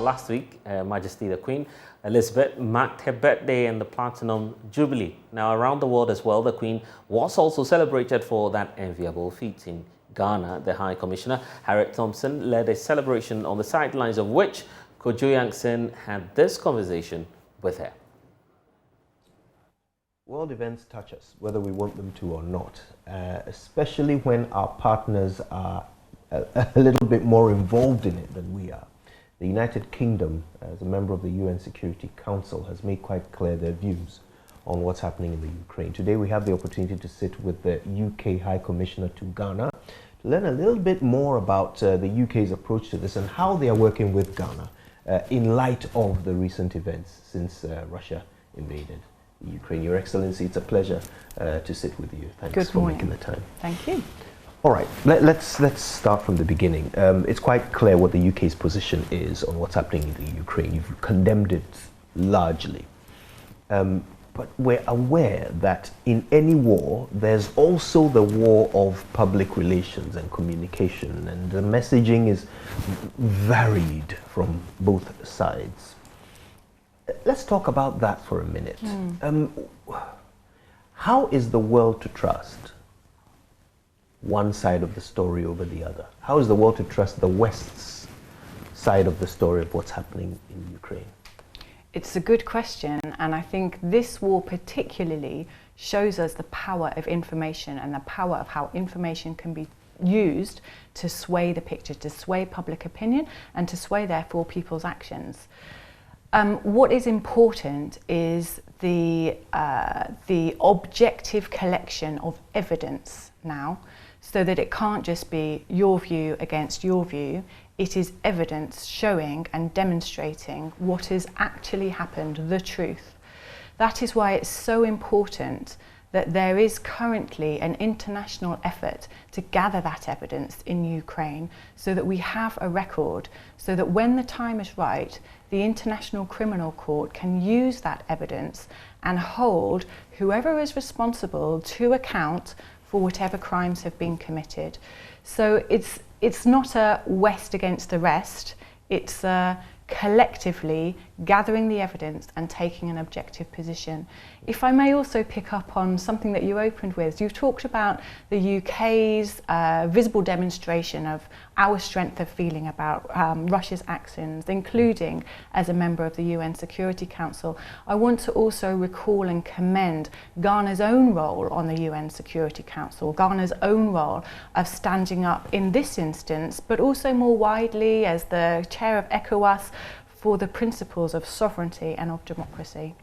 last week, Majesty the Queen Elizabeth marked her birthday and the Platinum Jubilee. Now, around the world as well, the Queen was also celebrated for that enviable feat. In Ghana, the High Commissioner, Harriet Thompson, led a celebration on the sidelines of which Kojo Yankson had this conversation with her. World events touch us, whether we want them to or not, especially when our partners are a little bit more involved in it than we are. The United Kingdom, as a member of the UN Security Council, has made quite clear their views on what's happening in the Ukraine. Today we have the opportunity to sit with the UK High Commissioner to Ghana to learn a little bit more about the UK's approach to this and how they are working with Ghana in light of the recent events since Russia invaded Ukraine. Your Excellency, it's a pleasure to sit with you. Thanks for making the time. Thank you. All right, let's start from the beginning. It's quite clear what the UK's position is on what's happening in the Ukraine. You've condemned it largely. But we're aware that in any war, there's also the war of public relations and communication, and the messaging is varied from both sides. Let's talk about that for a minute. How is the world to trust one side of the story over the other? How is the world to trust the West's side of the story of what's happening in Ukraine? It's a good question, and I think this war particularly shows us the power of information and the power of how information can be used to sway the picture, to sway public opinion, and to sway, therefore, people's actions. What is important is the objective collection of evidence now, so that it can't just be your view against your view. It is evidence showing and demonstrating what has actually happened, the truth. That is why it's so important that there is currently an international effort to gather that evidence in Ukraine, so that we have a record, so that when the time is right, the International Criminal Court can use that evidence and hold whoever is responsible to account for whatever crimes have been committed. So it's not a West against the rest, it's collectively gathering the evidence and taking an objective position. If I may also pick up on something that you opened with, you've talked about the UK's visible demonstration of our strength of feeling about Russia's actions, including as a member of the UN Security Council. I want to also recall and commend Ghana's own role on the UN Security Council, Ghana's own role of standing up in this instance, but also more widely as the chair of ECOWAS, for the principles of sovereignty and of democracy.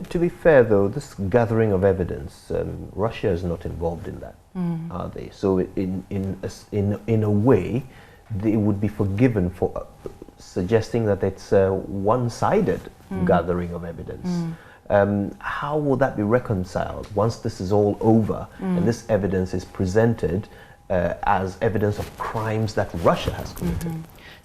To be fair, though, this gathering of evidence, Russia is not involved in that, are they? So in a way, they would be forgiven for suggesting that it's a one-sided gathering of evidence. How will that be reconciled once this is all over and this evidence is presented as evidence of crimes that Russia has committed?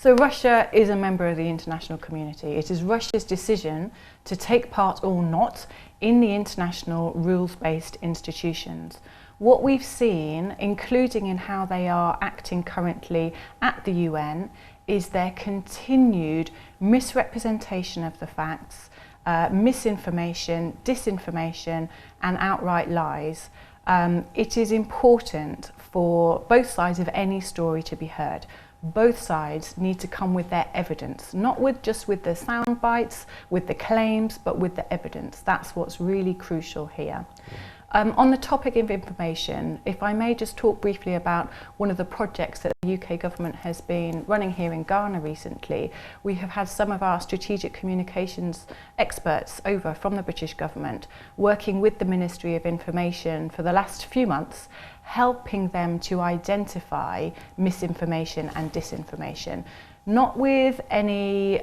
So Russia is a member of the international community. It is Russia's decision to take part or not in the international rules-based institutions. What we've seen, including in how they are acting currently at the UN, is their continued misrepresentation of the facts, misinformation, disinformation, and outright lies. It is important for both sides of any story to be heard. Both sides need to come with their evidence, not just with the sound bites, with the claims, but with the evidence. That's what's really crucial here. On the topic of information, if I may just talk briefly about one of the projects that the UK government has been running here in Ghana recently. We have had some of our strategic communications experts over from the British government working with the Ministry of Information for the last few months, helping them to identify misinformation and disinformation. Not with any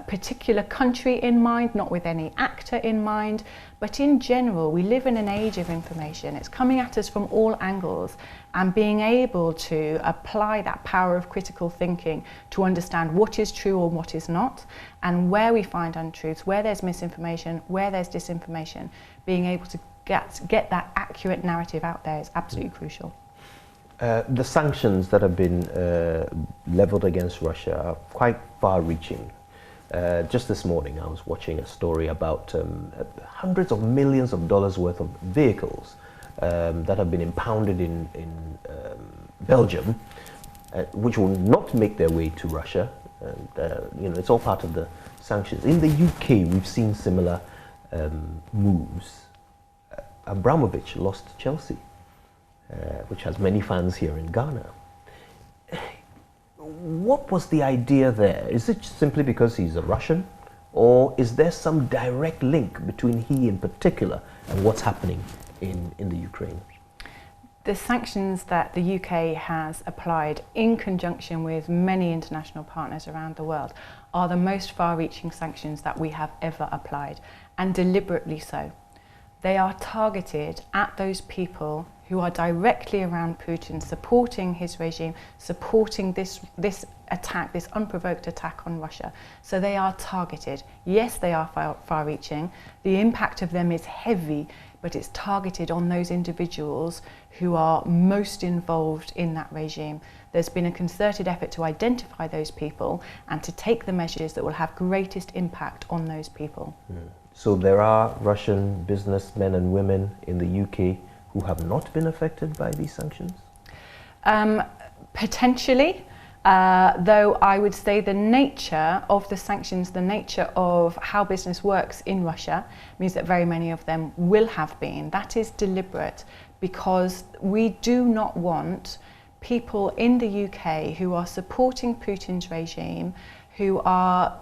particular country in mind, not with any actor in mind, but in general, we live in an age of information. It's coming at us from all angles, and being able to apply that power of critical thinking to understand what is true or what is not, and where we find untruths, where there's misinformation, where there's disinformation, being able to get that accurate narrative out there is absolutely crucial. The sanctions that have been leveled against Russia are quite far-reaching. Just this morning, I was watching a story about hundreds of millions of dollars worth of vehicles that have been impounded in Belgium, which will not make their way to Russia. And, it's all part of the sanctions. In the UK, we've seen similar moves. Abramovich lost Chelsea, which has many fans here in Ghana. What was the idea there? Is it simply because he's a Russian? Or is there some direct link between he in particular and what's happening in the Ukraine? The sanctions that the UK has applied in conjunction with many international partners around the world are the most far-reaching sanctions that we have ever applied, and deliberately so. They are targeted at those people who are directly around Putin, supporting his regime, supporting this attack, this unprovoked attack on Russia. So they are targeted. Yes, they are far-reaching. The impact of them is heavy, but it's targeted on those individuals who are most involved in that regime. There's been a concerted effort to identify those people and to take the measures that will have greatest impact on those people. So there are Russian businessmen and women in the UK who have not been affected by these sanctions? Potentially, though I would say the nature of the sanctions, the nature of how business works in Russia means that very many of them will have been. That is deliberate, because we do not want people in the UK who are supporting Putin's regime, who are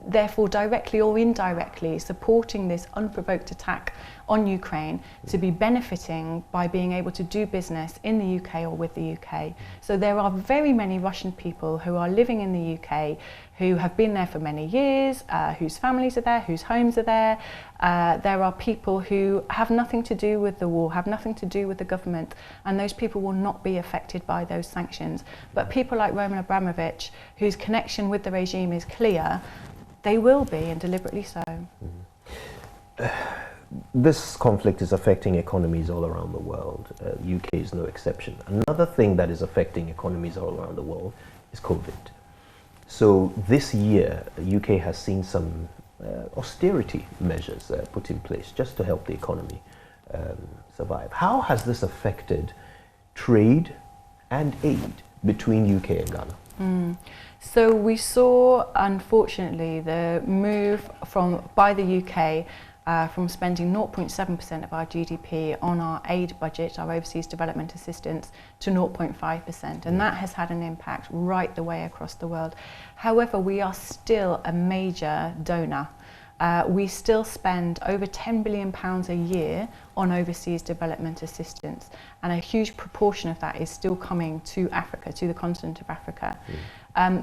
therefore directly or indirectly supporting this unprovoked attack on Ukraine, to be benefiting by being able to do business in the UK or with the UK. So there are very many Russian people who are living in the UK, who have been there for many years, whose families are there, whose homes are there. There are people who have nothing to do with the war, have nothing to do with the government, and those people will not be affected by those sanctions. But people like Roman Abramovich, whose connection with the regime is clear, they will be, and deliberately so. This conflict is affecting economies all around the world. UK is no exception. Another thing that is affecting economies all around the world is COVID. So this year, UK has seen some austerity measures put in place just to help the economy survive. How has this affected trade and aid between UK and Ghana? So we saw, unfortunately, the move by the UK from spending 0.7% of our GDP on our aid budget, our overseas development assistance, to 0.5%, and that has had an impact right the way across the world. However, we are still a major donor. We still spend over £10 billion a year on overseas development assistance, and a huge proportion of that is still coming to Africa, to the continent of Africa.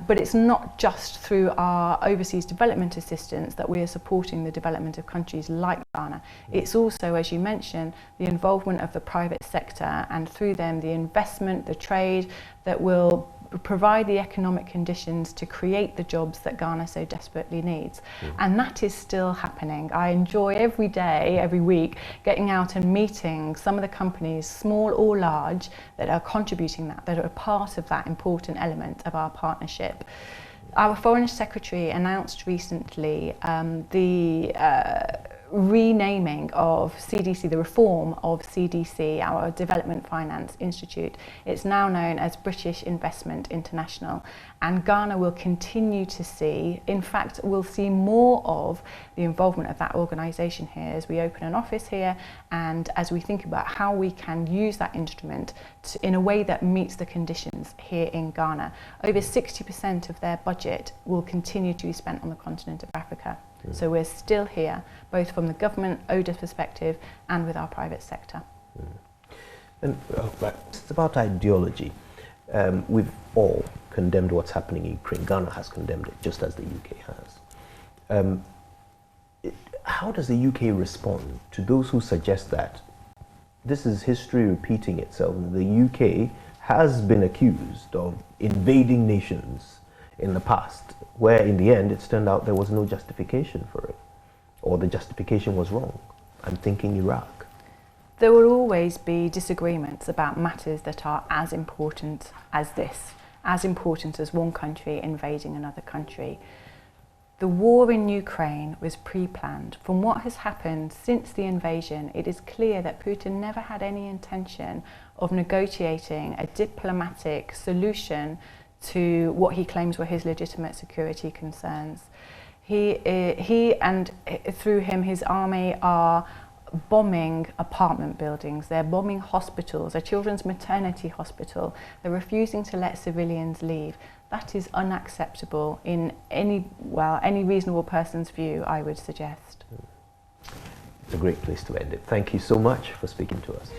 But it's not just through our overseas development assistance that we are supporting the development of countries like Ghana. It's also, as you mentioned, the involvement of the private sector, and through them the investment, the trade that will provide the economic conditions to create the jobs that Ghana so desperately needs. And that is still happening. I enjoy every day, every week, getting out and meeting some of the companies, small or large, that are contributing that are a part of that important element of our partnership. Our Foreign Secretary announced recently the renaming of CDC, the reform of CDC, our Development Finance Institute. It's now known as British Investment International, and Ghana will continue to see, in fact, we'll see more of the involvement of that organisation here as we open an office here, and as we think about how we can use that instrument in a way that meets the conditions here in Ghana. Over 60% of their budget will continue to be spent on the continent of Africa. So we're still here, both from the government, ODA perspective, and with our private sector. And it's about ideology. We've all condemned what's happening in Ukraine. Ghana has condemned it, just as the UK has. How does the UK respond to those who suggest that this is history repeating itself? The UK has been accused of invading nations in the past, where in the end it's turned out there was no justification for it, or the justification was wrong. I'm thinking Iraq. there will always be disagreements about matters that are as important as this, as important as one country invading another country. The war in Ukraine was pre-planned. From what has happened since the invasion, it is clear that Putin never had any intention of negotiating a diplomatic solution to what he claims were his legitimate security concerns. He and through him his army are bombing apartment buildings, they're bombing hospitals, a children's maternity hospital, they're refusing to let civilians leave. That is unacceptable in any reasonable person's view, I would suggest. It's a great place to end it. Thank you so much for speaking to us.